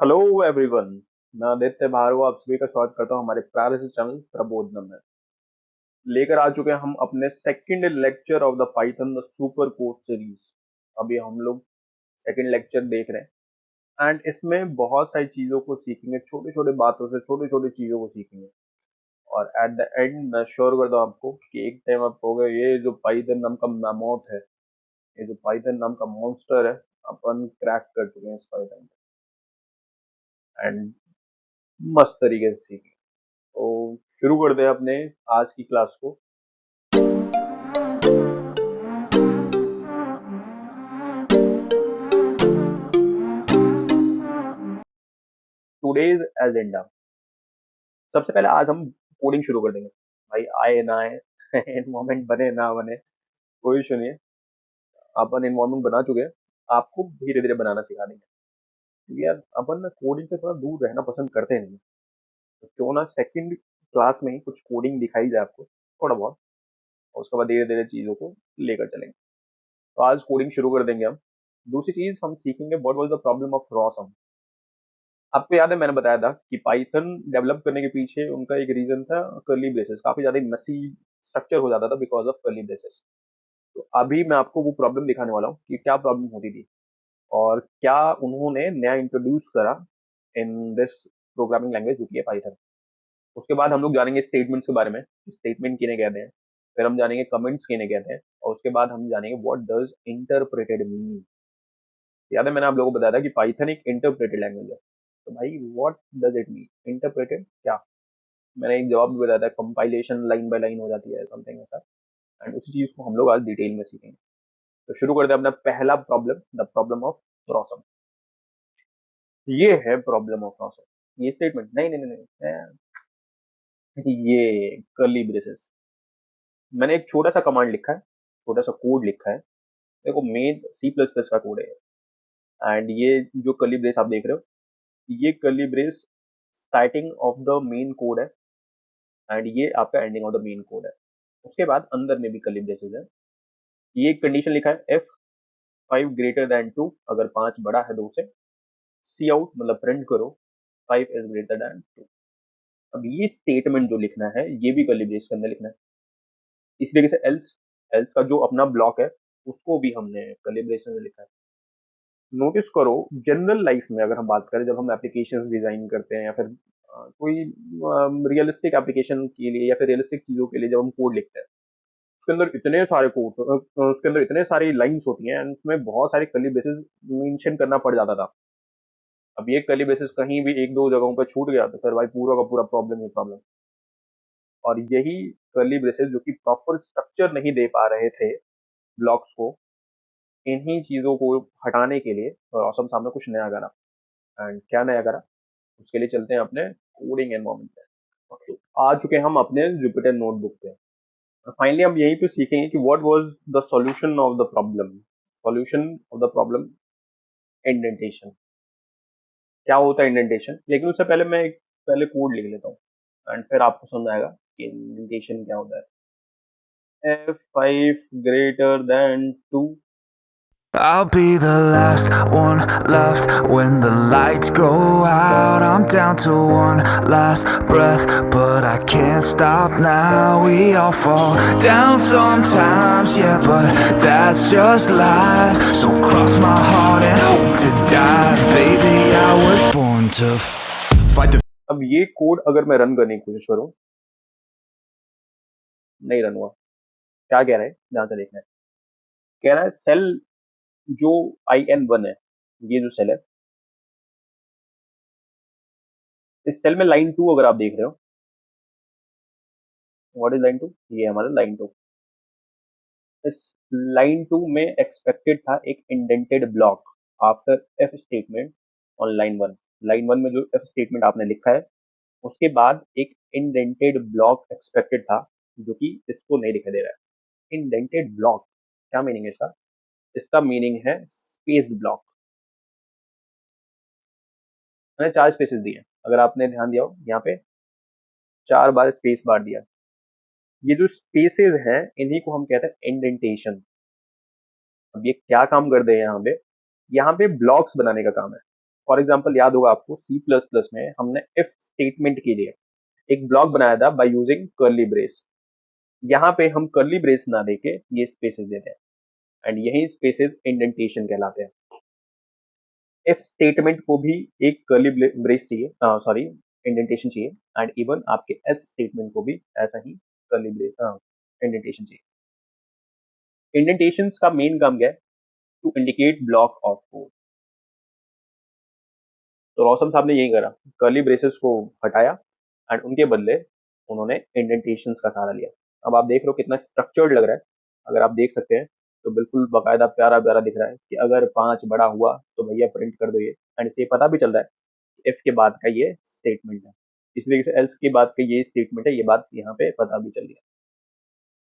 Hello everyone. मैं आदित्य भार्गव आप सभी का स्वागत करता हूं हमारे प्यारे से चैनल प्रबोधन में। लेकर आ चुके हैं हम अपने second lecture of the Python the super course series. अभी हम लोग सेकंड लेक्चर देख रहे हैं एंड इसमें बहुत सारी चीजों को सीखेंगे, छोटे छोटे बातों से छोटी छोटी चीजों को सीखेंगे। और एट द एंड मैं श्योर कर दूं आपको कि एक टाइम आप कहोगे ये जो पाइथन नाम का मैमोथ है, ये जो पाइथन नाम का मॉन्स्टर है, अपन क्रैक कर चुके हैं इस पाइथन एंड मस्त तरीके से सीखें। तो शुरू करते हैं अपने आज की क्लास को। Today's agenda. सबसे पहले आज हम कोडिंग शुरू कर देंगे। भाई आए ना आए एनवायरमेंट बने ना बने, कोई इशू नहीं है। अपन एनवायरमेंट बना चुके हैं, आपको धीरे धीरे बनाना सिखा देंगे क्योंकि यार अपन ना कोडिंग से थोड़ा दूर रहना पसंद करते नहीं। तो क्यों ना सेकंड क्लास में ही कुछ कोडिंग दिखाई जाए आपको थोड़ा बहुत, और उसके बाद धीरे धीरे चीजों को लेकर चलेंगे। तो आज कोडिंग शुरू कर देंगे हम। दूसरी चीज हम सीखेंगे what was the problem of raw sum. आपको याद है मैंने बताया था कि पाइथन डेवलप करने के पीछे उनका एक रीजन था कर्ली ब्रेसेस। काफी ज्यादा मेसी स्ट्रक्चर हो जाता था बिकॉज ऑफ कर्ली ब्रेसेस। तो अभी मैं आपको वो प्रॉब्लम दिखाने वाला हूँ कि क्या प्रॉब्लम होती थी और क्या उन्होंने नया इंट्रोड्यूस करा इन दिस प्रोग्रामिंग लैंग्वेज जो कि है पाइथन। उसके बाद हम लोग जानेंगे स्टेटमेंट्स के बारे में, स्टेटमेंट किन्हें कहते हैं। फिर हम जानेंगे कमेंट्स किन्हें कहते हैं और उसके बाद हम जानेंगे व्हाट डज इंटरप्रेटेड मीन। याद है मैंने आप लोगों को बताया था कि पाइथन एक इंटरप्रेटेड लैंग्वेज है। तो भाई what does it mean interpreted क्या? मैंने एक जवाब भी बताया था, कंपाइलेशन लाइन बाय लाइन हो जाती है समथिंग ऐसा। एंड उसी चीज को हम लोग आज डिटेल में सीखेंगे। तो शुरू करते हैं अपना पहला प्रॉब्लम, द प्रॉब्लम ऑफ क्रॉसम। ये है प्रॉब्लम ऑफ क्रॉसम। ये स्टेटमेंट नहीं नहीं नहीं, नहीं ये कर्ली ब्रेसेस। मैंने एक छोटा सा कमांड लिखा है, छोटा सा कोड लिखा है। देखो मेन सी प्लस प्लस का कोड है। एंड ये जो कर्ली ब्रेस आप देख रहे हो, ये curly brace starting of the main code है एंड ये आपका ending of the main code है। उसके बाद अंदर में भी कर्ली ब्रेसेस है। ये एक कंडीशन लिखा है, एफ 5 greater than 2, अगर 5 बड़ा है 2 से। सी आउट मतलब प्रिंट करो 5 is greater than 2। अब ये स्टेटमेंट जो लिखना है ये भी कर्ली ब्रेस के अंदर लिखना है। इसी तरीके से एल्स, एल्स का जो अपना ब्लॉक है उसको भी हमने कर्ली ब्रेस में लिखा है। नोटिस करो जनरल लाइफ में अगर हम बात करें, जब हम एप्लीकेशंस डिजाइन करते हैं या फिर कोई रियलिस्टिक एप्लीकेशन के लिए या फिर रियलिस्टिक चीजों के लिए जब हम कोड लिखते हैं, उसके अंदर इतने सारे कोड्स, उसके अंदर इतने सारी लाइंस होती हैं एंड उसमें बहुत सारे कर्ली ब्रेसेस मेंशन करना पड़ जाता था। अब ये कर्ली ब्रेसेस कहीं भी एक दो जगहों पर छूट गया तो फिर भाई पूरा का पूरा प्रॉब्लम ही प्रॉब्लम। और यही कर्ली ब्रेसेस जो कि प्रॉपर स्ट्रक्चर नहीं दे पा रहे थे ब्लॉक्स को, इन्हीं चीजों को हटाने के लिए और ऑसम सामने कुछ नया करा। एंड क्या नया करा, उसके लिए चलते हैं अपने कोडिंग एनवायरनमेंट पे। Okay, आ चुके हैं हम अपने जुपिटर नोटबुक पे। फाइनली हम यहीं पे सीखेंगे कि what was the solution of the problem. Solution of the problem, indentation. क्या होता है इंडेंटेशन, लेकिन उससे पहले मैं एक पहले कोड लिख लेता हूँ एंड फिर आपको समझ आएगा कि इंडेंटेशन क्या होता है। F5 greater than 2। I'll be the last one left when the lights go out. I'm down to one last breath, but I can't stop now. We all fall down sometimes, yeah, but that's just life. So cross my heart and hope to die. Baby, I was born to fight the अब ये code अगर मैं run करने की कोशिश करूं, नहीं run हुआ। क्या कह रहा है, ध्यान से देखना है। कह रहा है सेल जो IN1 है, ये जो सेल है, इस सेल में लाइन 2 अगर आप देख रहे हो, व्हाट इज लाइन 2, ये हमारा लाइन 2। इस लाइन 2 में एक्सपेक्टेड था एक indented block after F statement on line 1। Line 1 में जो एफ स्टेटमेंट आपने लिखा है उसके बाद एक इंडेंटेड ब्लॉक एक्सपेक्टेड था, जो कि इसको नहीं दिखाई दे रहा है। इंडेंटेड ब्लॉक क्या मीनिंग है इसका? इसका मीनिंग है स्पेस ब्लॉक। मैंने 4 स्पेसेस दिए, अगर आपने ध्यान दिया हो यहाँ पे 4 बार स्पेस बार दिया। ये जो स्पेसेस हैं इन्हीं को हम कहते हैं इंडेंटेशन। अब ये क्या काम करते हैं यहाँ पे? यहाँ पे ब्लॉक्स बनाने का काम है। फॉर एग्जाम्पल याद होगा आपको C++ में हमने इफ स्टेटमेंट के लिए एक ब्लॉक बनाया था बाय यूजिंग कर्ली ब्रेस। यहाँ पे हम कर्ली ब्रेस ना देके ये स्पेसेस देते हैं, एंड यही स्पेसेस इंडेंटेशन कहलाते हैं। इफ स्टेटमेंट को भी एक कर्ली ब्रेस चाहिए, सॉरी इंडेंटेशन चाहिए, एंड इवन आपके एल्स स्टेटमेंट को भी ऐसा ही कर्ली ब्रेस इंडेंटेशन चाहिए। इंडेंटेशंस का मेन काम क्या है? To indicate block of code. तो रोशन साहब ने यही करा, कर्ली ब्रेसेस को हटाया एंड उनके बदले उन्होंने इंडेंटेशंस का सहारा लिया। अब आप देख रहे हो कितना स्ट्रक्चर्ड लग रहा है। अगर आप देख सकते हैं तो बिल्कुल बकायदा प्यारा प्यारा दिख रहा है कि अगर 5 बड़ा हुआ तो भैया प्रिंट कर दो ये, एंड इसे पता भी चल रहा है इफ के बाद का ये स्टेटमेंट है, इसलिए से एल्स के बाद का ये स्टेटमेंट है, ये बात यहाँ पे पता भी चल रही है।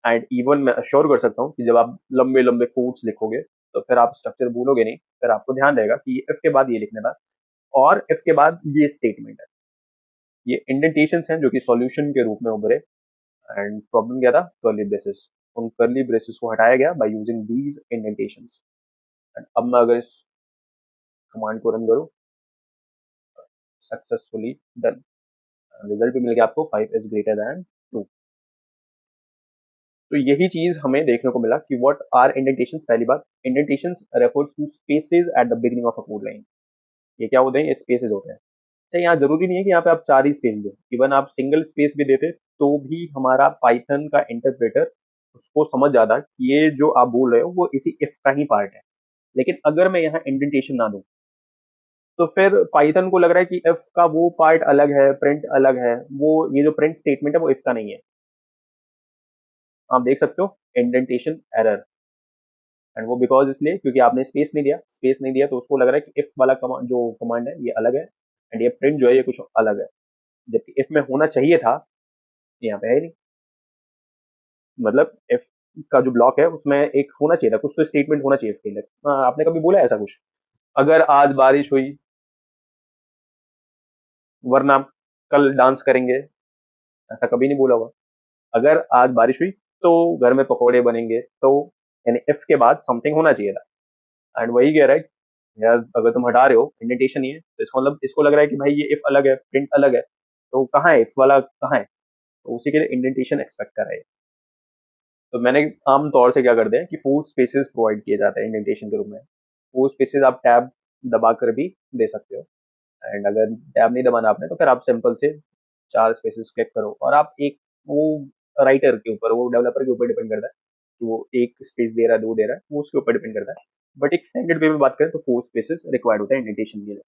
एंड इवन मैं अश्योर कर सकता हूँ कि जब आप लंबे लंबे कोड्स लिखोगे तो फिर आप स्ट्रक्चर भूलोगे नहीं, फिर आपको ध्यान रहेगा कि इफ के बाद ये लिखने था और इफ के बाद ये स्टेटमेंट है। ये इंडेंटेशंस हैं जो कि सॉल्यूशन के रूप में उभरे। एंड प्रॉब्लम क्या था? Curly braces. उन कर्ली ब्रेसेस को हटाया गया by using these indentations. And अब मैं अगर इस कमांड को रन करूं, सक्सेसफुली डन, रिजल्ट भी मिल गया आपको 5 इज ग्रेटर देन 2। तो यही चीज हमें देखने को मिला कि व्हाट आर इंडेंटेशंस। पहली बात, indentations refers to spaces at the beginning of a code line. ये क्या होते हैं? ये स्पेसेस होते हैं। अच्छा, यहाँ जरूरी नहीं है कि यहाँ पे आप 4 ही स्पेस दो, इवन आप सिंगल स्पेस भी देते तो भी हमारा पाइथन का इंटरप्रेटर उसको समझ जाता कि ये जो आप बोल रहे हो वो इसी इफ का ही पार्ट है। लेकिन अगर मैं यहाँ इंडेंटेशन ना दूं तो फिर पाइथन को लग रहा है कि इफ का वो पार्ट अलग है, प्रिंट अलग है, वो ये जो प्रिंट स्टेटमेंट है वो इफ का नहीं है। आप देख सकते हो इंडेंटेशन एरर, एंड वो बिकॉज इसलिए क्योंकि आपने स्पेस नहीं दिया। स्पेस नहीं दिया तो उसको लग रहा है कि इफ वाला कमांड, जो कमांड है ये अलग है, एंड ये प्रिंट जो है ये कुछ अलग है, जबकि इफ में होना चाहिए था, यहाँ पे है ही नहीं। मतलब इफ का जो ब्लॉक है उसमें एक होना चाहिए था, कुछ तो स्टेटमेंट होना चाहिए इसके लिए। आपने कभी बोला ऐसा कुछ? अगर आज बारिश हुई वरना कल डांस करेंगे, ऐसा कभी नहीं बोला होगा। अगर आज बारिश हुई तो घर में पकोड़े बनेंगे, तो यानी इफ के बाद समथिंग होना चाहिए था। एंड वही कह रहा है यार, अगर तुम हटा रहे हो इंडेंटेशन ही है तो इसका मतलब इसको लग रहा है कि भाई ये इफ अलग है, प्रिंट अलग है, तो कहाँ है इफ वाला, कहाँ है? तो उसी के लिए इंडेंटेशन एक्सपेक्ट कर रहा है। तो मैंने आम तौर से क्या करते हैं कि 4 स्पेसेस प्रोवाइड किए जाते हैं इंडेंटेशन के रूप में। 4 स्पेसेस आप टैब दबा कर भी दे सकते हो, एंड अगर टैब नहीं दबाना आपने तो फिर आप सिंपल से 4 स्पेसेस क्लिक करो, और आप एक, वो राइटर के ऊपर, वो डेवलपर के ऊपर डिपेंड करता है कि वो 1 स्पेस दे रहा है, 2 दे रहा है, वो उसके ऊपर डिपेंड करता है। बट एक स्टैंडर्ड वे में बात करें तो 4 स्पेसेस रिक्वायर्ड होता है इंडेंटेशन के लिए।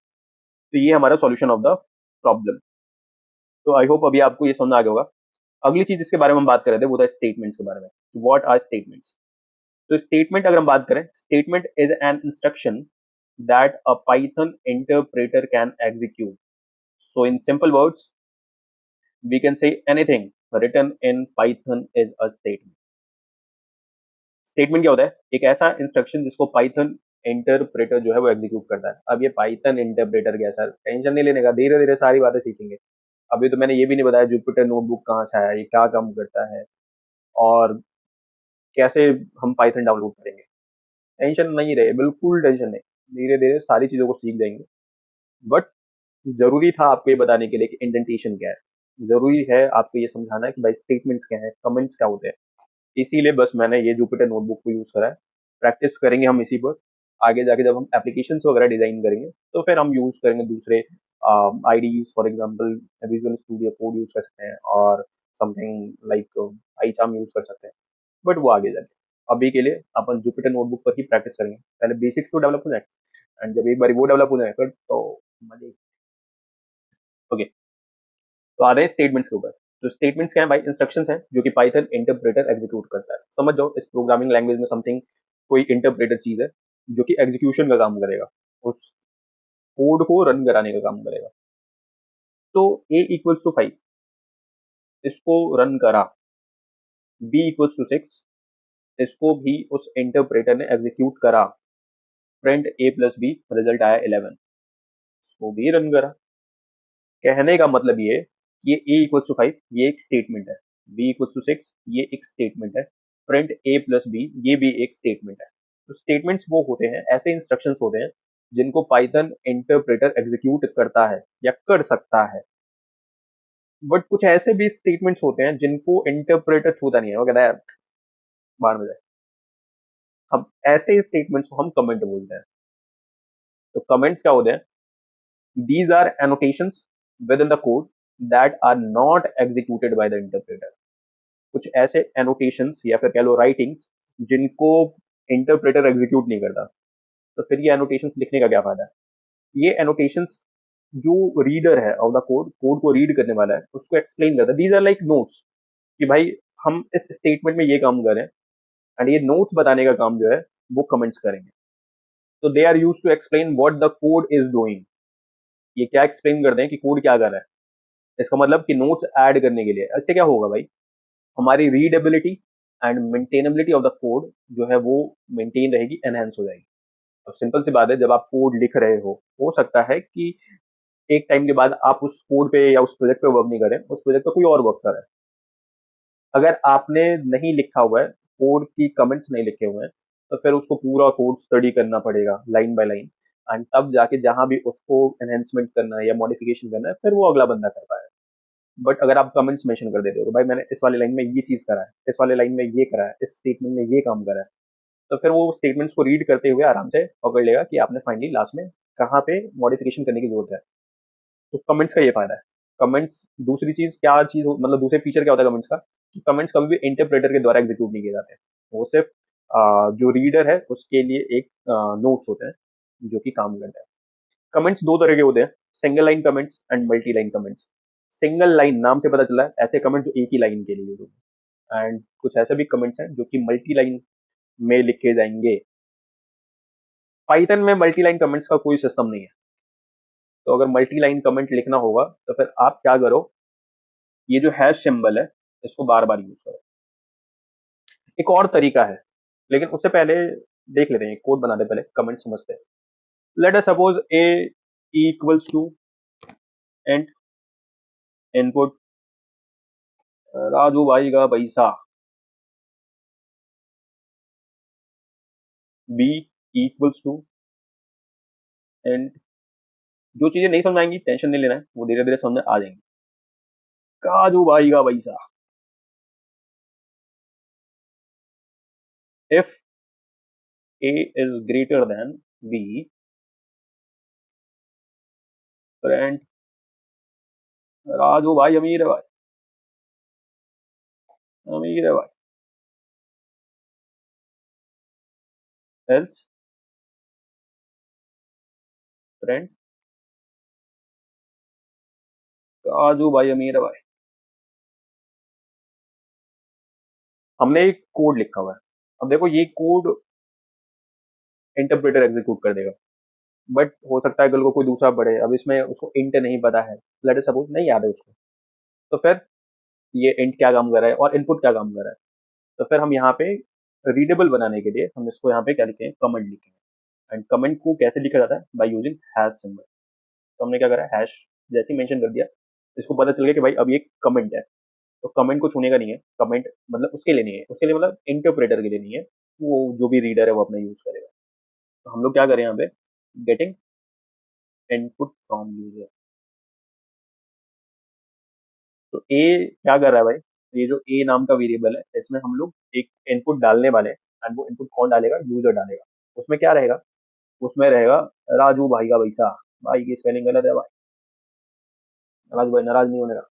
तो ये हमारा सॉल्यूशन ऑफ द प्रॉब्लम। तो आई होप अभी आपको ये समझ आ गया होगा। अगली चीज जिसके बारे में हम बात कर रहे थे वो था स्टेटमेंट्स के बारे में। What are statements? तो स्टेटमेंट अगर हम बात करें, statement is an instruction that a Python interpreter can execute. So in simple words we can say anything written in Python is a statement. Statement क्या होता है? एक ऐसा इंस्ट्रक्शन जिसको पाइथन इंटरप्रेटर जो है वो एग्जीक्यूट करता है। अब ये पाइथन इंटरप्रेटर क्या सर, टेंशन नहीं लेने का, धीरे धीरे सारी बातें सीखेंगे। अभी तो मैंने ये भी नहीं बताया जुपिटर नोटबुक कहाँ से आया, ये क्या काम करता है, और कैसे हम पाइथन डाउनलोड करेंगे। टेंशन नहीं रहे, बिल्कुल टेंशन नहीं, धीरे धीरे सारी चीजों को सीख जाएंगे। बट जरूरी था आपको ये बताने के लिए कि इंडेंटेशन क्या है। जरूरी है आपको ये समझाना कि भाई स्टेटमेंट्स क्या है, कमेंट्स क्या होते हैं। इसीलिए बस मैंने ये जुपिटर नोटबुक को यूज करा है। प्रैक्टिस करेंगे हम इसी पर। आगे जाके जब हम एप्लीकेशंस वगैरह डिजाइन करेंगे तो फिर हम यूज करेंगे दूसरे IDEs, for example Visual Studio Code use कर सकते हैं, और समथिंग लाइक पाइचार्म यूज कर सकते हैं, बट वो आगे जाके। अभी के लिए अपन जुपिटर नोटबुक पर ही प्रैक्टिस करेंगे। पहले बेसिक्स तो डेवलप हो जाए, एंड जब एक बार वो डेवलप हो जाए फिर तो मजे। ओके, तो आ रहे हैं स्टेटमेंट्स के ऊपर। तो स्टेटमेंट्स क्या है भाई? इंस्ट्रक्शंस हैं जो कि पाइथन इंटरप्रेटर एग्जीक्यूट करता है। समझ जाओ, इस प्रोग्रामिंग लैंग्वेज में समथिंग, कोई इंटरप्रेटर चीज है जो कि एग्जीक्यूशन का काम करेगा, उस कोड को रन कराने का काम करेगा। तो a इक्वल्स टू 5 इसको रन करा, b इक्वल्स टू 6 इसको भी उस इंटरप्रेटर ने एग्जीक्यूट करा, print a plus b, result आया 11, इसको भी रन करा। कहने का मतलब ये a इक्वल्स टू 5 ये एक स्टेटमेंट है, b इक्वल्स टू 6 ये एक स्टेटमेंट है, प्रिंट a प्लस b ये भी एक स्टेटमेंट है। तो स्टेटमेंट्स वो होते हैं, ऐसे इंस्ट्रक्शंस होते हैं जिनको पाइथन इंटरप्रेटर एग्जीक्यूट करता है या कर सकता है। बट कुछ ऐसे भी स्टेटमेंट्स होते हैं जिनको इंटरप्रेटर छूता नहीं है, वो कहता है बाहर में जाए। अब ऐसे स्टेटमेंट्स को हम कमेंट बोलते हैं। तो कमेंट्स क्या होते हैं? These are annotations within the code that are not executed by the interpreter. कुछ ऐसे एनोटेशंस या फिर कह लो राइटिंग्स जिनको इंटरप्रेटर एग्जीक्यूट नहीं करता। तो फिर ये एनोटेशंस लिखने का क्या फायदा है? ये एनोटेशंस जो रीडर है ऑफ द कोड, कोड को रीड करने वाला है, उसको एक्सप्लेन करता है। दीज आर लाइक नोट्स कि भाई हम इस स्टेटमेंट में ये काम करें, एंड ये नोट्स बताने का काम जो है वो कमेंट्स करेंगे। तो they are used to explain what the code is doing. ये क्या एक्सप्लेन करते हैं कि कोड क्या कर रहा है। इसका मतलब कि नोट्स ऐड करने के लिए इससे क्या होगा भाई, हमारी readability and maintainability of the code जो है वो मेंटेन रहेगी, एनहेंस हो जाएगी। अब सिंपल सी बात है, जब आप कोड लिख रहे हो सकता है कि एक टाइम के बाद आप उस कोड पे या उस प्रोजेक्ट पे वर्क नहीं करें, उस प्रोजेक्ट पे कोई और वर्क कर रहा है। अगर आपने नहीं लिखा हुआ है, कोड की कमेंट्स नहीं लिखे हुए हैं, तो फिर उसको पूरा कोड स्टडी करना पड़ेगा लाइन बाय लाइन, एंड तब जाके जहां भी उसको एनहेंसमेंट करना है या मॉडिफिकेशन करना है, फिर वो अगला बंदा कर पाएगा। बट अगर आप कमेंट्स मेंशन कर देते हो तो भाई मैंने इस वाले लाइन में ये चीज करा है, इस वाले लाइन में ये करा है, इस स्टेटमेंट में ये काम करा है, तो फिर वो स्टेटमेंट्स को रीड करते हुए आराम से पकड़ लेगा कि आपने फाइनली लास्ट में कहाँ पे मॉडिफिकेशन करने की जरूरत है। तो कमेंट्स का ये फायदा है। कमेंट्स दूसरी चीज क्या चीज मतलब दूसरे फीचर क्या होता है कमेंट्स का, कि कमेंट्स कभी भी इंटरप्रेटर के द्वारा एग्जीक्यूट नहीं किए जाते हैं। वो सिर्फ जो रीडर है उसके लिए एक नोट्स होते हैं जो कि काम करते हैं। कमेंट्स दो तरह के होते हैं, single line comments and multi line comments. Single line नाम से पता चला है, ऐसे कमेंट जो एक ही लाइन के लिए यूज होते हैं, एंड कुछ ऐसे भी कमेंट्स हैं जो कि मल्टी लाइन में लिखे जाएंगे। पाइथन में मल्टी लाइन कमेंट्स का कोई सिस्टम नहीं है। तो अगर मल्टी लाइन कमेंट लिखना होगा तो फिर आप क्या करो, ये जो हैश सिंबल है इसको बार बार यूज करो। एक और तरीका है, लेकिन उससे पहले देख लेते हैं, कोड बनाते पहले कमेंट समझते हैं। Let us suppose a equals to and input Raju भाई का पैसा, बी इक्वल्स टू एंड जो चीजें नहीं समझ आएंगी टेंशन नहीं लेना है, वो धीरे धीरे समझ आ जाएंगी। काजू भाई का पैसा। If a is greater than b, friend Raju भाई अमीर है भाई, अमीर है भाई। एल्स फ्रेंड राजू भाई अमीर है भाई। हमने एक कोड लिखा हुआ है। अब देखो ये कोड इंटरप्रेटर एग्जीक्यूट कर देगा, बट हो सकता है कल को कोई दूसरा पढ़े, अब इसमें उसको इंट नहीं पता है, लेट सपोज नहीं याद है उसको, तो फिर ये इंट क्या काम कर रहा है और इनपुट क्या काम कर रहा है। तो फिर हम यहाँ पे रीडेबल बनाने के लिए हम इसको यहाँ पे क्या लिखें, कमेंट लिखें। एंड कमेंट को कैसे लिखा जाता है, बाय यूजिंग हैश सिंबल। तो हमने क्या करा, हैश जैसे ही मेंशन कर दिया, इसको पता चल गया कि भाई अब ये कमेंट है। तो कमेंट को छूने का नहीं है, कमेंट मतलब उसके लिए नहीं है, उसके लिए मतलब इंटरप्रेटर के लिए नहीं है, वो जो भी रीडर है वो अपना यूज करेगा। तो हम लोग क्या करें यहाँ पे, गेटिंग इनपुट फ्रॉम यूजर। तो ए क्या कर रहा है भाई, ये जो ए नाम का वेरिएबल है इसमें हम लोग एक इनपुट डालने वाले हैं, एंड वो इनपुट कौन डालेगा, यूजर डालेगा। उसमें क्या रहेगा, उसमें रहेगा राजू भाई का पैसा। भाई की स्पेलिंग गलत है भाई, राजू भाई नाराज नहीं होने का।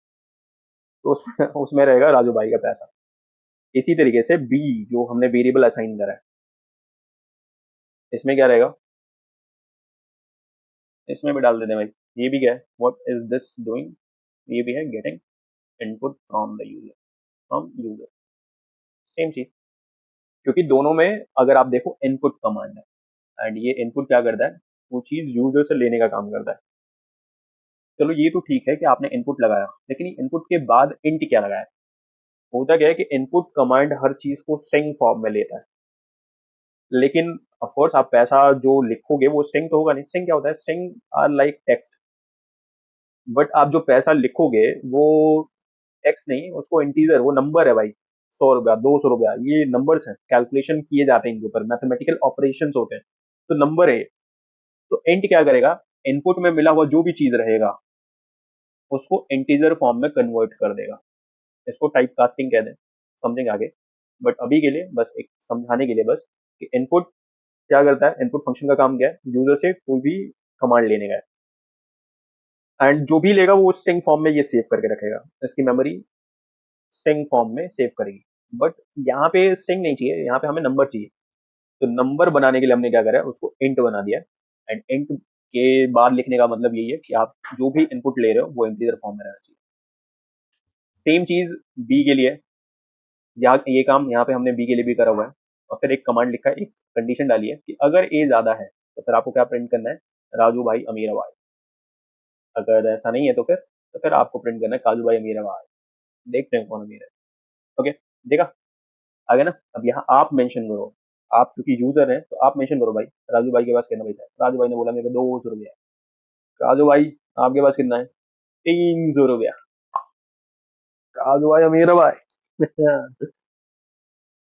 तो उसमें उसमें रहेगा राजू भाई का पैसा। इसी तरीके से बी जो हमने वेरिएबल असाइन करा है, इसमें क्या रहेगा, इसमें भी डाल देते हैं भाई। ये भी क्या है, व्हाट इज दिस डूइंग, ये भी है getting input from the user, from user. Same चीज, क्योंकि दोनों में अगर आप देखो इनपुट कमांड है, एंड ये इनपुट क्या करता है, वो चीज यूजर से लेने का काम करता है। चलो ये तो ठीक है कि आपने इनपुट लगाया, लेकिन इनपुट के बाद इंट क्या लगाया। होता क्या है कि इनपुट कमांड हर चीज को स्ट्रिंग फॉर्म में लेता है, लेकिन ऑफ कोर्स आप पैसा जो लिखोगे वो स्ट्रिंग तो होगा नहीं। स्ट्रिंग क्या होता है, string are like text, but आप जो पैसा लिखोगे वो टेक्स्ट नहीं, उसको इंटीजर, वो नंबर है भाई। 100 रुपया, 200 रुपया, ये नंबर्स हैं, कैलकुलेशन किए जाते हैं इनके ऊपर, मैथमेटिकल ऑपरेशन होते हैं, तो नंबर है। तो इंट क्या करेगा, इनपुट में मिला हुआ जो भी चीज रहेगा उसको इंटीजर फॉर्म में कन्वर्ट कर देगा। इसको टाइप कास्टिंग कहते हैं, समझेंगे आगे। बट अभी के लिए बस एक समझाने के लिए बस कि इनपुट क्या करता है, इनपुट फंक्शन का काम क्या है, यूजर से कोई भी कमांड लेने का है, एंड जो भी लेगा वो स्ट्रिंग फॉर्म में ये सेव करके रखेगा, इसकी मेमोरी स्ट्रिंग फॉर्म में सेव करेगी। बट यहाँ पे स्ट्रिंग नहीं चाहिए, यहाँ पे हमें नंबर चाहिए। तो नंबर बनाने के लिए हमने क्या करा है, उसको इंट बना दिया। एंड इंट के बाद लिखने का मतलब यही है कि आप जो भी इनपुट ले रहे हो वो इंटीजर फॉर्म में रहना चाहिए। सेम चीज बी के लिए, यहाँ ये काम यहाँ पे हमने बी के लिए भी करा हुआ है। और फिर एक कमांड लिखा है, एक कंडीशन डाली है कि अगर ए ज्यादा है तो फिर आपको क्या प्रिंट करना है, राजू भाई अमीर भाई। अगर ऐसा नहीं है तो फिर आपको प्रिंट करना है काजू भाई अमीर भाई। देखते हैं कौन अमीर है। ओके, देखा आगे ना। अब यहाँ आप मेंशन करो, आप क्योंकि यूजर हैं तो आप मेंशन करो भाई राजू भाई के पास कितना पैसा है। राजू भाई ने बोला मेरे पे 200 रुपया है। काजू भाई आपके पास कितना है, 300 रुपया। काजू भाई अमीर है भाई।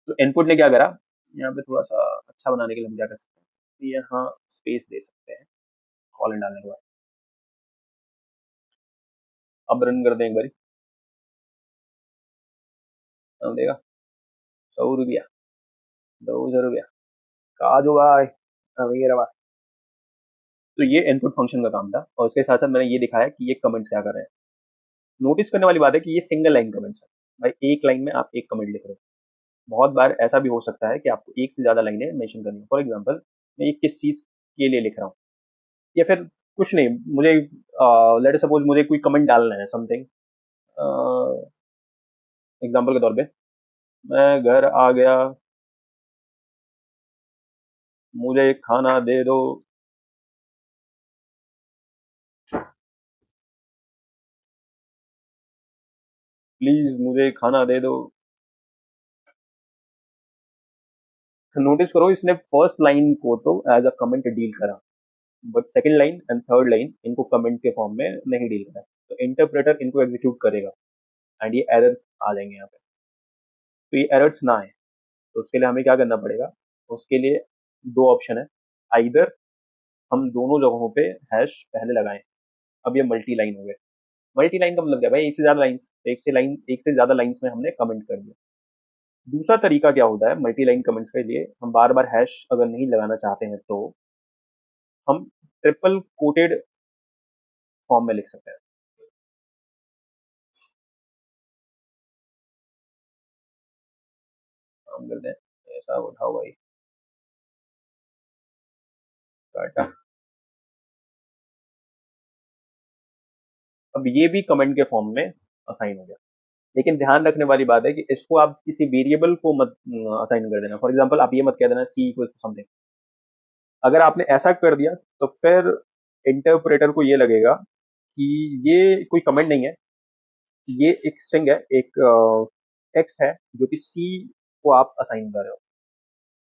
तो इनपुट ने क्या करा, यहाँ पे थोड़ा सा अच्छा बनाने के लिए हम क्या कर सकते हैं, यहाँ स्पेस दे सकते हैं कॉलन डालने के बाद। अब रन कर दें एक बारी, हम देगा 100 रुपया, 200 रुपया, काजू भाई अमीर है भाई। तो ये इनपुट फंक्शन का काम था, और उसके साथ साथ मैंने ये दिखाया कि ये कमेंट्स क्या कर रहे हैं। नोटिस करने वाली बात है कि ये सिंगल लाइन कमेंट्स है। भाई एक लाइन में आप एक कमेंट लिख रहे हो। बहुत बार ऐसा भी हो सकता है कि आपको एक से ज्यादा लाइनें मेंशन करनी है। फॉर एग्जांपल, मैं ये किस चीज के लिए लिख रहा हूँ, या फिर कुछ नहीं, मुझे लेट सपोज मुझे कोई कमेंट डालना है समथिंग। एग्जांपल के तौर पे, मैं घर आ गया, मुझे खाना दे दो। प्लीज मुझे खाना दे दो। नोटिस करो इसने फर्स्ट लाइन को तो एज अ कमेंट डील करा, but second line and third line इनको कमेंट के फॉर्म में नहीं डील करा। तो इंटरप्रेटर इनको एग्जीक्यूट करेगा एंड ये एरर आ जाएंगे यहाँ पे। तो ये एरर्स ना आए तो उसके लिए हमें क्या करना पड़ेगा, उसके लिए दो ऑप्शन है। आइदर हम दोनों जगहों पे हैश पहले लगाएं। अब ये मल्टी लाइन हो गए। मल्टी लाइन का मतलब क्या है भाई, एक से ज्यादा लाइंस, एक से ज्यादा लाइंस में हमने कमेंट कर दिया। दूसरा तरीका क्या होता है मल्टी लाइन कमेंट्स के लिए, हम बार बार हैश अगर नहीं लगाना चाहते हैं तो हम ट्रिपल कोटेड फॉर्म में लिख सकते हैं। हम करते हैं ऐसा, उठाओ भाई काटा। अब ये भी कमेंट के फॉर्म में असाइन हो गया। लेकिन ध्यान रखने वाली बात है कि इसको आप किसी वेरिएबल को मत असाइन कर देना। फॉर एग्जांपल आप ये मत कह देना सी इक्वल टू समथिंग। अगर आपने ऐसा कर दिया तो फिर इंटरप्रेटर को ये लगेगा कि ये कोई कमेंट नहीं है, ये एक स्ट्रिंग है, एक टेक्स्ट है जो कि सी को आप असाइन कर रहे हो।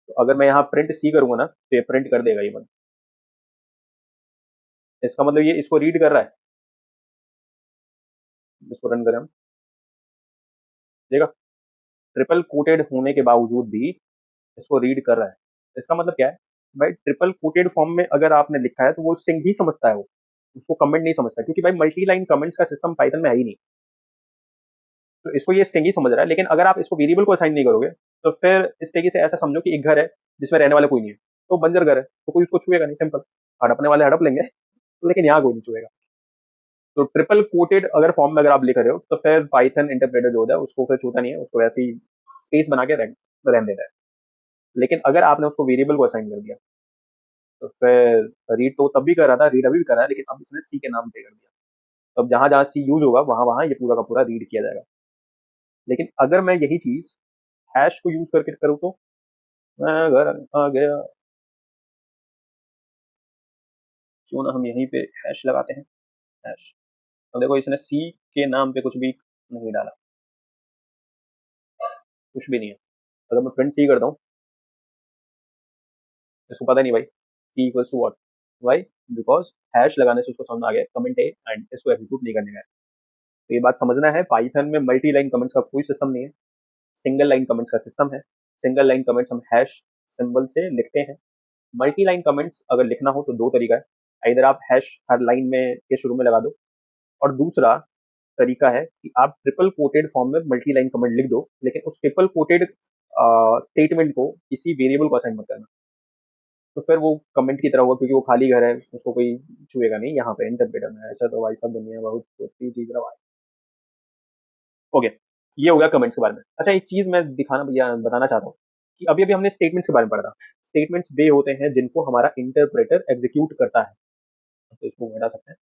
तो अगर मैं यहाँ प्रिंट सी करूंगा ना तो ये प्रिंट कर देगा ये मतलब। इसका मतलब ये इसको रीड कर रहा है। इसको रन करें हम, देखा ट्रिपल कोटेड होने के बावजूद भी इसको रीड कर रहा है। इसका मतलब क्या है भाई, ट्रिपल कोटेड फॉर्म में अगर आपने लिखा है तो वो स्ट्रिंग ही समझता है, वो उसको कमेंट नहीं समझता, क्योंकि भाई मल्टी लाइन कमेंट्स का सिस्टम पाइथन में है ही नहीं। तो इसको ये स्ट्रिंग ही समझ रहा है। लेकिन अगर आप इसको वेरिएबल को असाइन नहीं करोगे तो फिर इस तरीके से ऐसा समझो कि एक घर है जिसमें रहने वाला कोई नहीं है, तो बंजर घर है, तो कोई उसको छुएगा नहीं, सिंपल। हड़पने वाले हड़प लेंगे, लेकिन यहाँ कोई नहीं छुएगा। तो ट्रिपल कोटेड अगर फॉर्म में अगर आप लिख रहे हो तो फिर पाइथन इंटरप्रेटर जो होता है उसको फिर छूता नहीं है, उसको वैसे ही स्पेस बना के रहने देता है। लेकिन अगर आपने उसको वेरिएबल को असाइन कर दिया तो फिर रीड तो तब भी कर रहा था, रीड अभी भी कर रहा है, लेकिन अब इसने सी के नाम पे कर दिया। तो अब जहां जहां सी यूज होगा वहां वहां ये पूरा का पूरा रीड किया जाएगा। लेकिन अगर मैं यही चीज हैश को यूज करके करूँ तो, मैं घर आ गया, क्यों ना हम यहीं पे हैश लगाते हैं, हैश। अब देखो इसने सी के नाम पे कुछ भी नहीं डाला, कुछ भी नहीं है। अगर मैं प्रिंट सी करता हूँ, इसको पता नहीं भाई C equals to what, Y, because hash लगाने से उसको समझ आ गया कमेंट है एंड इसको एग्जीक्यूट नहीं करने का है। तो ये बात समझना है, पाइथन में मल्टी लाइन कमेंट्स का कोई सिस्टम नहीं है, सिंगल लाइन कमेंट्स का सिस्टम है। सिंगल लाइन कमेंट्स हम हैश सिंबल से लिखते हैं मल्टी लाइन कमेंट्स अगर लिखना हो तो दो तरीका है, इधर आप हैश हर लाइन में के शुरू में लगा दो, और दूसरा तरीका है कि आप ट्रिपल कोटेड फॉर्म में मल्टी लाइन कमेंट लिख दो, लेकिन उस ट्रिपल कोटेड स्टेटमेंट को किसी वेरिएबल को असाइन मत करना, तो फिर वो कमेंट की तरह होगा, क्योंकि वो खाली घर है, उसको कोई छुएगा नहीं यहाँ पे इंटरप्रेटर में। ऐसा तो भाई सब दुनिया बहुत छोटी चीज रहा। ओके, ये हो गया कमेंट्स के बारे में। अच्छा, एक चीज मैं दिखाना या बताना चाहता हूँ कि अभी अभी हमने स्टेटमेंट्स के बारे में पढ़ा था। स्टेटमेंट्स वे होते हैं जिनको हमारा इंटरप्रेटर एग्जीक्यूट करता है, तो इसको हटा सकते हैं।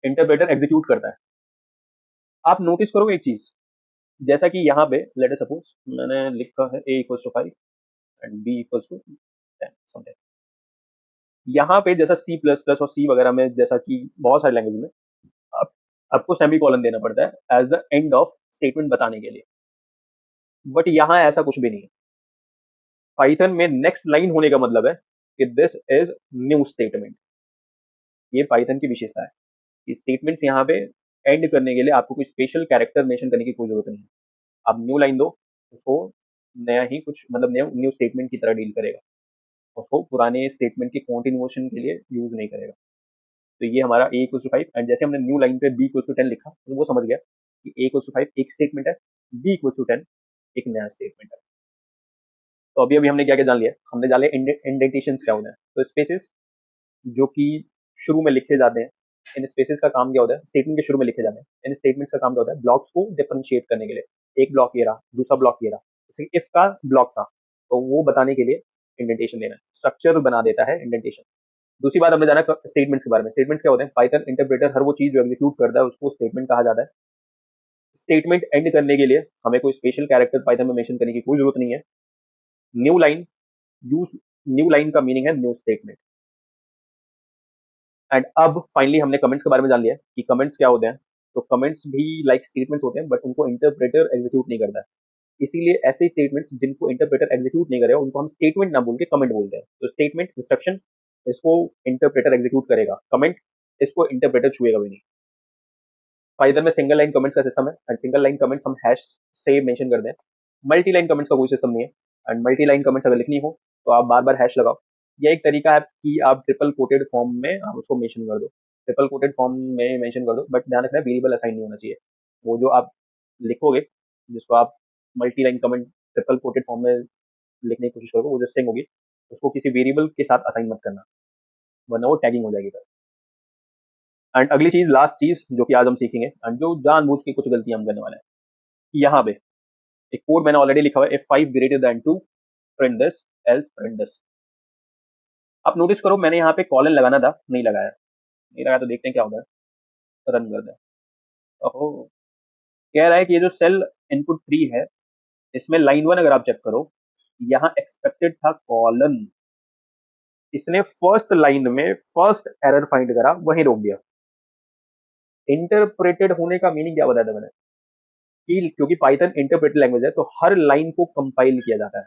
इंटरप्रेटर एग्जीक्यूट करता है। आप नोटिस करोगे एक चीज, जैसा कि यहाँ पे लेट अस सपोज मैंने लिखा है a equals to 5 and b equals to 10 something. यहाँ पे जैसा C प्लस प्लस और C वगैरह में, जैसा कि बहुत सारे लैंग्वेज में आप, आपको सेमी कॉलन देना पड़ता है as the end of statement बताने के लिए, बट यहाँ ऐसा कुछ भी नहीं है। पाइथन में नेक्स्ट लाइन होने का मतलब है कि दिस इज न्यू स्टेटमेंट। ये पाइथन की विशेषता है कि स्टेटमेंट्स यहाँ पे एंड करने के लिए आपको कोई स्पेशल कैरेक्टर मेंशन करने की कोई जरूरत नहीं है। आप न्यू लाइन दो, उसको नया ही कुछ मतलब न्यू न्यू स्टेटमेंट की तरह डील करेगा, उसको पुराने स्टेटमेंट के कॉन्टिन्यूएशन के लिए यूज नहीं करेगा। तो ये हमारा a इक्वल्स टू 5 एंड जैसे हमने न्यू लाइन पे b इक्वल्स टू 10 लिखा, तो वो समझ गया कि a इक्वल्स टू 5 एक स्टेटमेंट है, b इक्वल्स टू 10 एक नया स्टेटमेंट है। तो अभी अभी हमने क्या क्या जान लिया, हमने जान लिया इंडेंटेशन क्या होता है। तो स्पेसेस जो कि शुरू में लिखे जाते हैं, इन स्पेसेस का काम क्या होता है, स्टेटमेंट के शुरू में लिखे जाते हैं। इन स्टेटमेंट्स का काम क्या होता है, ब्लॉक्स को डिफरेंशिएट करने के लिए। एक ब्लॉक ये रहा, दूसरा ब्लॉक ये रहा, जैसे इफ का ब्लॉक था, तो वो बताने के लिए इंडेंटेशन देना है, स्ट्रक्चर बना देता है इंडेंटेशन। दूसरी बात हमने जाना स्टेटमेंट्स के बारे में। स्टेटमेंट्स क्या होते हैं, पाइथन इंटरप्रेटर हर वो चीज जो एग्जीक्यूट करता है उसको स्टेटमेंट कहा जाता है। स्टेटमेंट एंड करने के लिए हमें कोई स्पेशल कैरेक्टर पाइथन में मेंशन करने की कोई जरूरत नहीं है। New line use, new line का मीनिंग है न्यू स्टेटमेंट। एंड अब फाइनली हमने कमेंट्स के बारे में जान लिया कि कमेंट्स क्या होते हैं। तो कमेंट्स भी लाइक स्टेटमेंट्स होते हैं, बट उनको इंटरप्रेटर एग्जीक्यूट नहीं करता है। इसीलिए ऐसे स्टेटमेंट्स जिनको इंटरप्रेटर एग्जीक्यूट नहीं करेगा उनको हम स्टेटमेंट ना बोल के कमेंट बोलते हैं। तो स्टेटमेंट इंस्ट्रक्शन, इसको इंटरप्रेटर एग्जीक्यूट करेगा, कमेंट इसको इंटरप्रेटर छुएगा भी नहीं। पाइथन में सिंगल लाइन कमेंट्स का सिस्टम है, एंड सिंगल लाइन कमेंट्स हम हैश से मेंशन करते हैं। मल्टी लाइन कमेंट्स का कोई सिस्टम नहीं है, एंड मल्टी लाइन कमेंट्स अगर लिखनी हो तो आप बार बार हैश लगाओ। यह एक तरीका है कि आप ट्रिपल कोटेड फॉर्म में आप उसको मेंशन कर दो, ट्रिपल कोटेड फॉर्म में मेंशन कर दो, बट ध्यान रखना वेरिएबल असाइन नहीं होना चाहिए। वो जो आप लिखोगे, जिसको आप multi line comment triple coated form में लिखने की कोशिश करोगे, वो जो स्ट्रिंग होगी उसको किसी वेरिएबल के साथ असाइन मत करना, वरना वो टैगिंग हो जाएगी फिर। एंड अगली चीज, लास्ट चीज जो कि आज हम सीखेंगे, एंड जो जानबूझ के कुछ गलतियां हम करने वाले हैं, यहाँ पे एक कोड मैंने ऑलरेडी लिखा हुआ है, if 5 greater than 2 print this else print this। आप नोटिस करो मैंने यहाँ पे कॉलन लगाना था, नहीं लगाया, नहीं लगाया, तो देखते हैं क्या होता है। रन कर दें। ओहो, कह रहा है कि ये जो सेल इनपुट 3 है, इसमें लाइन 1 अगर आप चेक करो, यहाँ एक्सपेक्टेड था कॉलन, इसने फर्स्ट लाइन में फर्स्ट एरर फाइंड करा, वहीं रोक दिया। इंटरप्रेटेड होने का मीनिंग क्या बताया था मैंने, कि क्योंकि पाइथन इंटरप्रेटेड लैंग्वेज है तो हर लाइन को कंपाइल किया जाता है।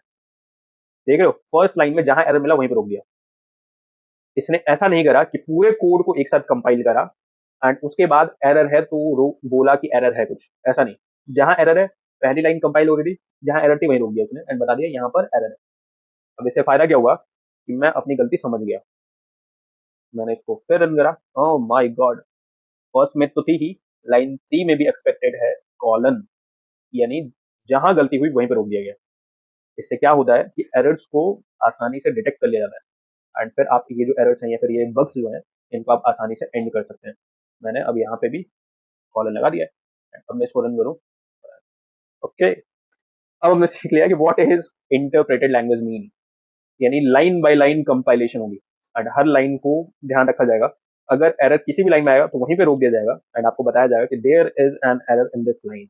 देख रहे हो, फर्स्ट लाइन में जहां एरर मिला वहीं पर रोक दिया। इसने ऐसा नहीं करा कि पूरे कोड को एक साथ कंपाइल करा एंड उसके बाद एरर है तो बोला कि एरर है कुछ, ऐसा नहीं। जहां एरर है, पहली लाइन कंपाइल हो रही थी, जहां एरर थी वहीं रोक दिया उसने एंड बता दिया यहाँ पर एरर है। अब इससे फायदा क्या हुआ कि मैं अपनी गलती समझ गया, मैंने इसको फिर रन करा। ओह माय गॉड, फर्स्ट में तो थी ही, लाइन 3 में भी एक्सपेक्टेड है कॉलन, यानी जहां गलती हुई वहीं पर रोक दिया गया। इससे क्या होता है कि एरर्स को आसानी से डिटेक्ट कर लिया जाता है, एंड फिर आप ये जो एरर्स हैं या फिर ये बग्स जो हैं, इनको आप आसानी से एंड कर सकते हैं। मैंने अब यहाँ पे भी कॉलन लगा दिया है। अब मैं इसको रन करूँ। ओके, अब हमने सीख लिया कि what is interpreted language mean, यानी लाइन बाय लाइन कंपाइलेशन होगी एंड हर लाइन को ध्यान रखा जाएगा। अगर एरर किसी भी लाइन में आएगा तो वहीं पे रोक दिया जाएगा एंड आपको बताया जाएगा कि there is an error in this line,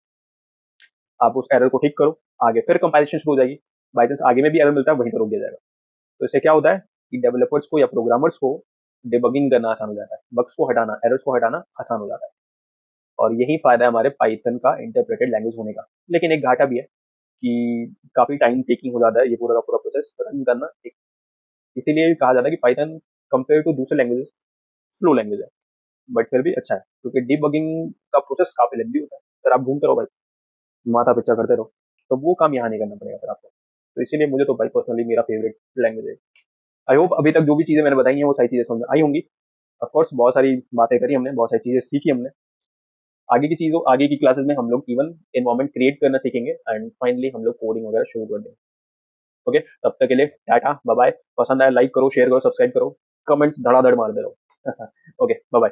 आप उस एरर को ठीक करो, आगे फिर कंपाइलेशन शुरू हो जाएगी। बाई चांस आगे में भी एरर मिलता है, वहीं पर रोक दिया जाएगा। तो इससे क्या होता है कि डेवलपर्स को या प्रोग्रामर्स को डिबगिंग करना आसान हो जाता है, बग्स को हटाना, एरर्स को हटाना आसान हो जाता है। और यही फायदा है हमारे पाइथन का इंटरप्रेटेड लैंग्वेज होने का। लेकिन एक घाटा भी है कि काफी टाइम टेकिंग हो जाता है ये पूरा का पूरा प्रोसेस रन करना। इसीलिए कहा जाता है कि पाइथन कंपेयर टू दूसरे लैंग्वेजेस स्लो लैंग्वेज है, बट फिर भी अच्छा है क्योंकि डिबगिंग का प्रोसेस काफी लेंथी होता है। फिर आप घूमते रहो भाई, माथा पिक्चर करते रहो, तो वो काम यहाँ नहीं करना पड़ेगा फिर आपको। तो इसीलिए मुझे तो भाई पर्सनली मेरा फेवरेट लैंग्वेज है। आई होप अभी तक जो भी चीज़ें मैंने बताई हैं वो सारी चीज़ें समझ में आई होंगी। ऑफ कोर्स बहुत सारी बातें करी हमने, बहुत सारी चीज़ें सीखी हमने। आगे की क्लासेस में हम लोग इवन एनवायरनमेंट क्रिएट करना सीखेंगे एंड फाइनली हम लोग कोडिंग वगैरह शुरू कर देंगे। ओके, तब तक के लिए टाटा, बाय बाय। पसंद आया लाइक करो, शेयर करो, सब्सक्राइब करो, कमेंट्स धड़ाधड़ मारते रहो। Okay, bye bye.